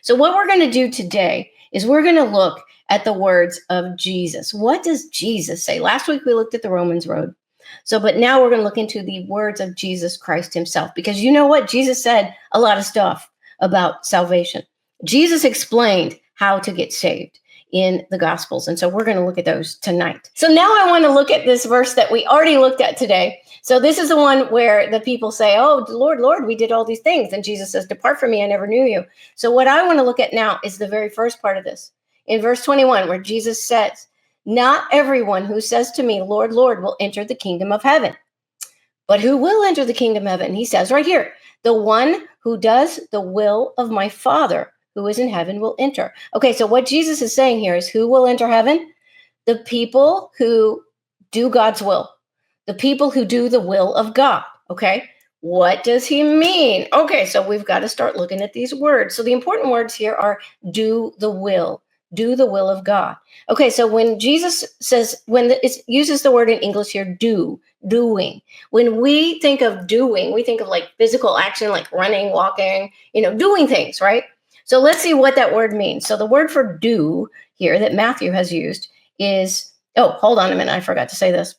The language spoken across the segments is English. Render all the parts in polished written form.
So what we're going to do today is we're going to look at the words of Jesus. What does Jesus say? Last week we looked at the Romans road. But now we're going to look into the words of Jesus Christ himself, because you know what? Jesus said a lot of stuff about salvation. Jesus explained how to get saved in the Gospels. And so we're going to look at those tonight. So now I want to look at this verse that we already looked at today. So this is the one where the people say, oh, Lord, Lord, we did all these things. And Jesus says, depart from me, I never knew you. So what I want to look at now is the very first part of this. In verse 21, where Jesus says, not everyone who says to me, Lord, Lord, will enter the kingdom of heaven. But who will enter the kingdom of heaven? He says right here, the one who does the will of my Father who is in heaven will enter. Okay, so what Jesus is saying here is who will enter heaven? The people who do God's will. The people who do the will of God. Okay, what does he mean? Okay, so we've got to start looking at these words. So the important words here are do the will. Do the will of God. Okay, so when Jesus says, it uses the word in English here, doing. When we think of doing, we think of like physical action, like running, walking, doing things, right? So let's see what that word means. So the word for do here that Matthew has used is, oh, hold on a minute, I forgot to say this.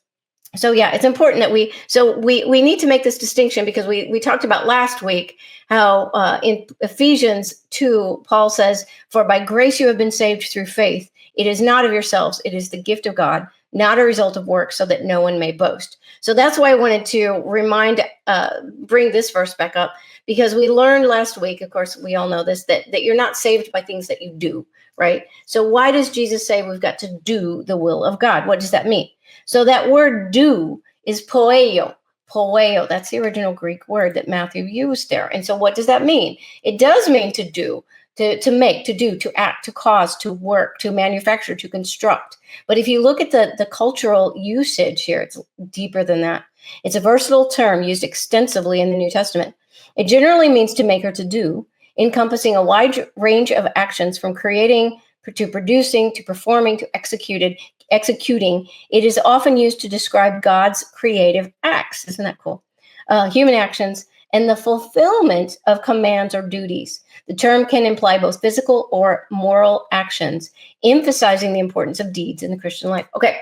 So yeah, it's important that we need to make this distinction, because we talked about last week how in Ephesians 2, Paul says, for by grace you have been saved through faith. It is not of yourselves, it is the gift of God, not a result of work, so that no one may boast. So that's why I wanted to bring this verse back up, because we learned last week, of course, we all know this, that you're not saved by things that you do, right? So why does Jesus say we've got to do the will of God? What does that mean? So that word do is poeo. Poeo, that's the original Greek word that Matthew used there. And so what does that mean? It does mean to do, to make, to do, to act, to cause, to work, to manufacture, to construct. But if you look at the cultural usage here, it's deeper than that. It's a versatile term used extensively in the New Testament. It generally means to make or to do, encompassing a wide range of actions from creating to producing, to performing, to executing. It is often used to describe God's creative acts. Isn't that cool? Human actions and the fulfillment of commands or duties. The term can imply both physical or moral actions, emphasizing the importance of deeds in the Christian life. Okay,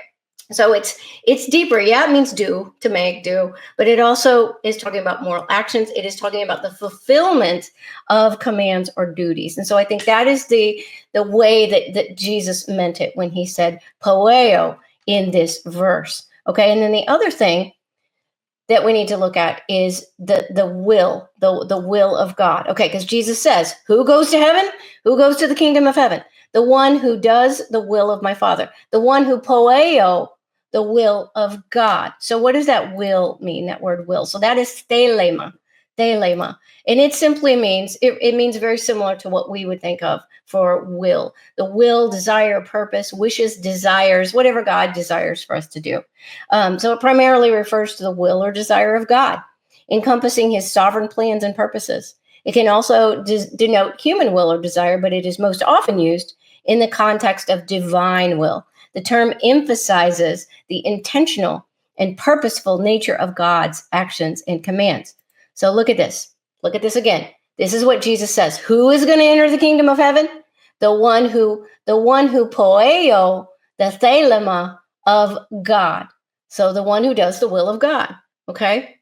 so it's deeper. Yeah, it means do, to make, do, but it also is talking about moral actions. It is talking about the fulfillment of commands or duties. And so I think that is the way that Jesus meant it when he said poeo in this verse. Okay, and then the other thing that we need to look at is the will of God. Okay, because Jesus says, who goes to heaven? Who goes to the kingdom of heaven? The one who does the will of my Father. The one who poeo, the will of God. So what does that will mean, that word will? So that is thelema. And it simply means, it means very similar to what we would think of for will. The will, desire, purpose, wishes, desires, whatever God desires for us to do. So it primarily refers to the will or desire of God, encompassing his sovereign plans and purposes. It can also denote human will or desire, but it is most often used in the context of divine will. The term emphasizes the intentional and purposeful nature of God's actions and commands. So look at this. Look at this again. This is what Jesus says. Who is going to enter the kingdom of heaven? The one who poeo, the thelema of God. So the one who does the will of God. Okay?